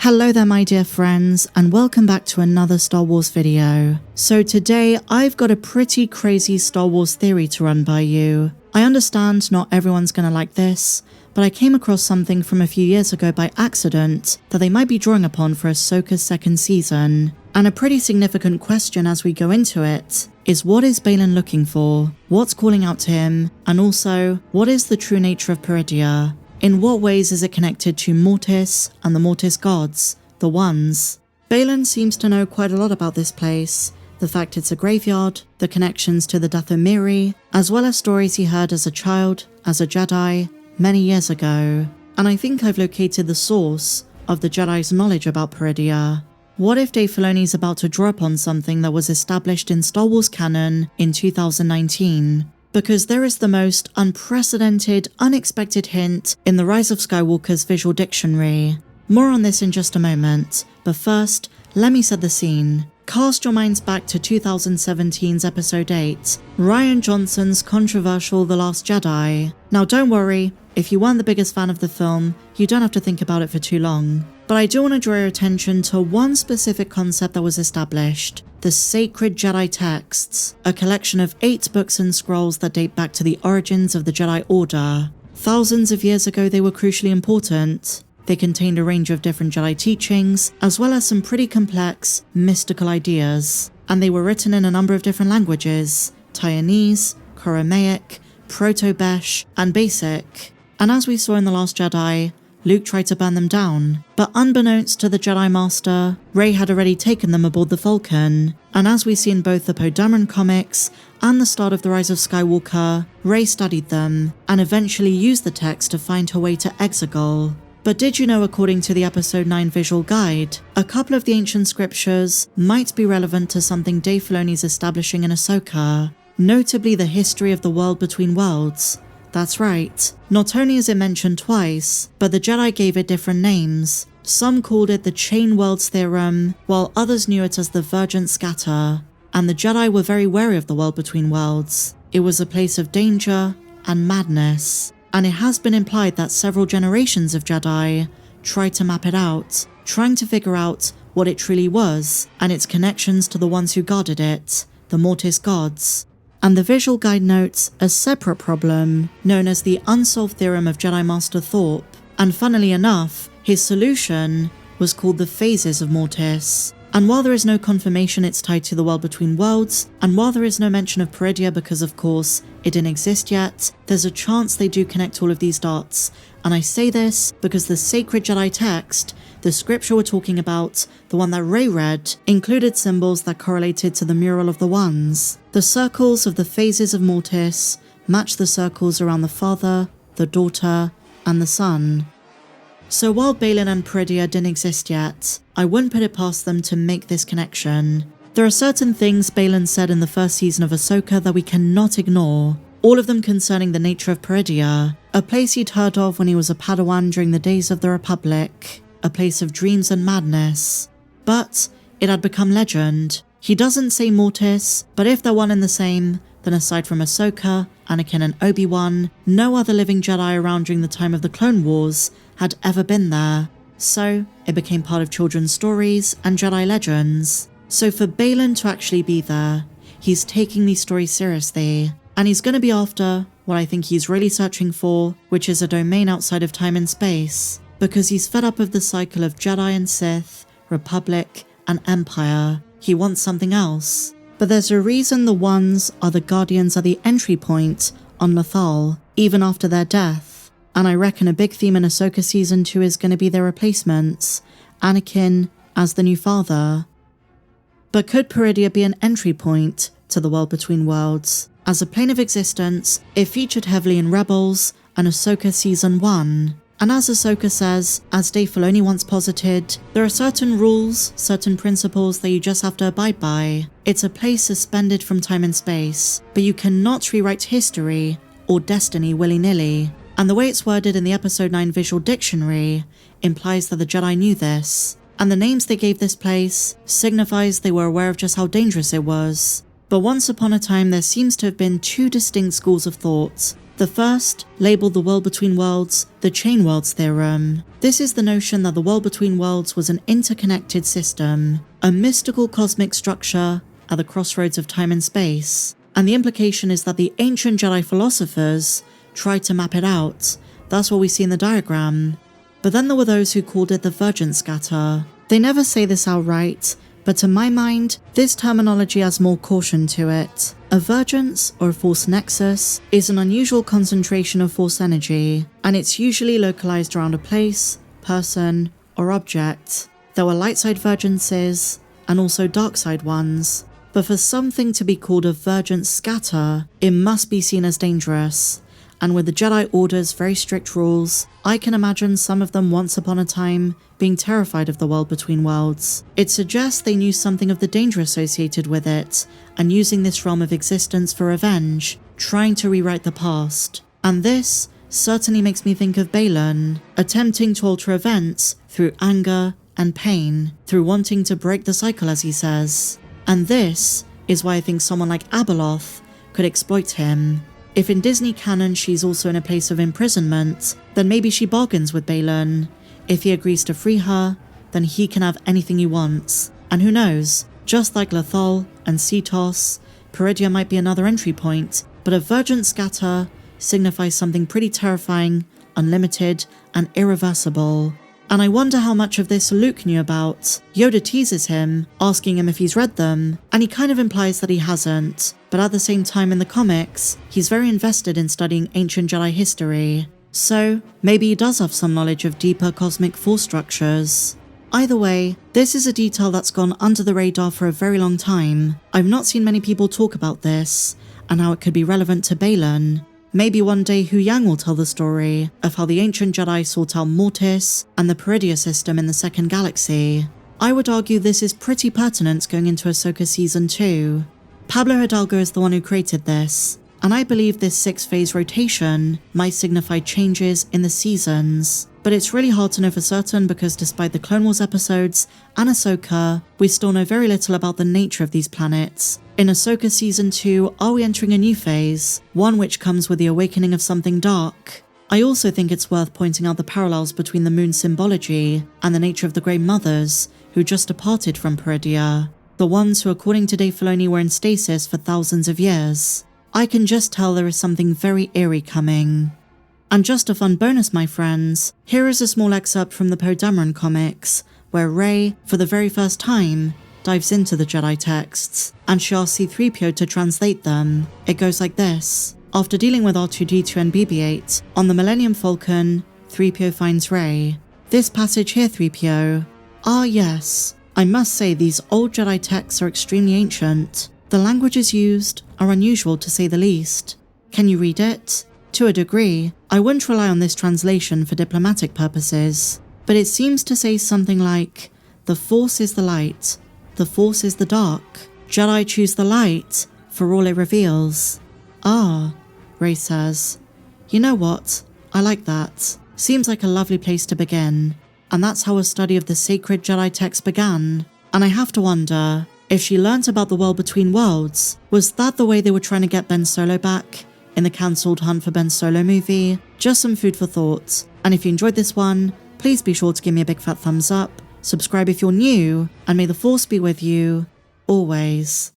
Hello there my dear friends, and welcome back to another Star Wars video. So today I've got a pretty crazy Star Wars theory to run by you. I understand not everyone's gonna like this, but I came across something from a few years ago by accident that they might be drawing upon for Ahsoka's second season. And a pretty significant question as we go into it is, what is Baylan looking for? What's calling out to him? And also, what is the true nature of Peridea? In what ways is it connected to Mortis and the Mortis Gods, the Ones? Baylan seems to know quite a lot about this place, the fact it's a graveyard, the connections to the Dathomiri, as well as stories he heard as a child, as a Jedi, many years ago. And I think I've located the source of the Jedi's knowledge about Peridea. What if Dave Filoni's about to draw upon something that was established in Star Wars canon in 2019? Because there is the most unprecedented, unexpected hint in the Rise of Skywalker's visual dictionary. More on this in just a moment, but first, let me set the scene. Cast your minds back to 2017's episode 8, Rian Johnson's controversial The Last Jedi. Now don't worry, if you weren't the biggest fan of the film, you don't have to think about it for too long. But I do want to draw your attention to one specific concept that was established: the sacred Jedi texts, a collection of 8 books and scrolls that date back to the origins of the Jedi Order. Thousands of years ago they were crucially important. They contained a range of different Jedi teachings, as well as some pretty complex, mystical ideas. And they were written in a number of different languages: Taiwanese, Aramaic, Proto-Besh, and Basic. And as we saw in The Last Jedi, Luke tried to burn them down, but unbeknownst to the Jedi Master, Rey had already taken them aboard the Falcon. And as we see in both the Poe Dameron comics and the start of The Rise of Skywalker, Rey studied them, and eventually used the text to find her way to Exegol. But did you know, according to the Episode 9 visual guide, a couple of the ancient scriptures might be relevant to something Dave Filoni's establishing in Ahsoka, notably the history of the world between worlds. That's right, not only is it mentioned twice, but the Jedi gave it different names. Some called it the Chain Worlds Theorem, while others knew it as the Vergent Scatter. And the Jedi were very wary of the world between worlds. It was a place of danger and madness. And it has been implied that several generations of Jedi tried to map it out, trying to figure out what it truly was, and its connections to the ones who guarded it, the Mortis Gods. And the visual guide notes a separate problem, known as the Unsolved Theorem of Jedi Master Thorpe. And funnily enough, his solution was called the Phases of Mortis. And while there is no confirmation it's tied to the world between worlds, and while there is no mention of Peridea because of course it didn't exist yet, there's a chance they do connect all of these dots. And I say this because the sacred Jedi text, the scripture we're talking about, the one that Rey read, included symbols that correlated to the mural of the Ones. The circles of the phases of Mortis match the circles around the Father, the Daughter, and the Son. So while Baylan and Peridea didn't exist yet, I wouldn't put it past them to make this connection. There are certain things Baylan said in the first season of Ahsoka that we cannot ignore, all of them concerning the nature of Peridea, a place he'd heard of when he was a Padawan during the days of the Republic, a place of dreams and madness. But it had become legend. He doesn't say Mortis, but if they're one and the same, then aside from Ahsoka, Anakin and Obi-Wan, no other living Jedi around during the time of the Clone Wars had ever been there. So it became part of children's stories and Jedi legends. So for Baylan to actually be there, he's taking these stories seriously, and he's going to be after what I think he's really searching for, which is a domain outside of time and space, because he's fed up of the cycle of Jedi and Sith, Republic and Empire. He wants something else. But there's a reason the Ones are the Guardians at the entry point on Lothal, even after their death. And I reckon a big theme in Ahsoka Season 2 is going to be their replacements, Anakin as the new father. But could Peridea be an entry point to the world between worlds? As a plane of existence, it featured heavily in Rebels and Ahsoka Season 1. And as Ahsoka says, as Dave Filoni once posited, there are certain rules, certain principles that you just have to abide by. It's a place suspended from time and space, but you cannot rewrite history or destiny willy-nilly. And the way it's worded in the Episode 9 visual dictionary implies that the Jedi knew this, and the names they gave this place signifies they were aware of just how dangerous it was. But once upon a time there seems to have been 2 distinct schools of thought, The first, labeled the world between worlds, the chain worlds theorem. This is the notion that the world between worlds was an interconnected system, a mystical cosmic structure at the crossroads of time and space. And the implication is that the ancient Jedi philosophers tried to map it out. That's what we see in the diagram. But then there were those who called it the Virgin Scatter. They never say this outright, but to my mind, this terminology has more caution to it. A vergence, or a force nexus, is an unusual concentration of force energy, and it's usually localized around a place, person, or object. There were light side vergences, and also dark side ones. But for something to be called a Virgin Scatter, it must be seen as dangerous. And with the Jedi Order's very strict rules, I can imagine some of them once upon a time being terrified of the world between worlds. It suggests they knew something of the danger associated with it, and using this realm of existence for revenge, trying to rewrite the past. And this certainly makes me think of Baylan, attempting to alter events through anger and pain, through wanting to break the cycle, as he says. And this is why I think someone like Abeloth could exploit him. If in Disney canon she's also in a place of imprisonment, then maybe she bargains with Baylan. If he agrees to free her, then he can have anything he wants. And who knows, just like Lothal and Cetos, Peridea might be another entry point, but a Virgin Scatter signifies something pretty terrifying, unlimited, and irreversible. And I wonder how much of this Luke knew about. Yoda teases him, asking him if he's read them, and he kind of implies that he hasn't. But at the same time in the comics, he's very invested in studying ancient Jedi history. So, maybe he does have some knowledge of deeper cosmic force structures. Either way, this is a detail that's gone under the radar for a very long time. I've not seen many people talk about this, and how it could be relevant to Baylan. Maybe one day Hu Yang will tell the story of how the ancient Jedi sought out Mortis and the Peridea system in the Second Galaxy. I would argue this is pretty pertinent going into Ahsoka Season 2. Pablo Hidalgo is the one who created this, and I believe this 6-phase rotation might signify changes in the seasons. But it's really hard to know for certain because despite the Clone Wars episodes and Ahsoka, we still know very little about the nature of these planets. In Ahsoka Season 2, are we entering a new phase? One which comes with the awakening of something dark? I also think it's worth pointing out the parallels between the moon's symbology and the nature of the Grey Mothers, who just departed from Peridea. The ones who, according to Dave Filoni, were in stasis for thousands of years. I can just tell there is something very eerie coming. And just a fun bonus, my friends, here is a small excerpt from the Poe Dameron comics, where Rey, for the very first time, dives into the Jedi texts, and she asks C-3PO to translate them. It goes like this. After dealing with R2-D2 and BB-8, on the Millennium Falcon, 3PO finds Rey. This passage here, 3PO. Ah yes, I must say these old Jedi texts are extremely ancient. The languages used are unusual to say the least. Can you read it? To a degree, I wouldn't rely on this translation for diplomatic purposes, but it seems to say something like, the Force is the light, the Force is the dark. Jedi choose the light for all it reveals. Ah, Rey says. You know what? I like that. Seems like a lovely place to begin. And that's how a study of the sacred Jedi text began. And I have to wonder, if she learnt about the world between worlds, was that the way they were trying to get Ben Solo back in the cancelled Hunt for Ben Solo movie? Just some food for thought. And if you enjoyed this one, please be sure to give me a big fat thumbs up, subscribe if you're new, and may the Force be with you, always.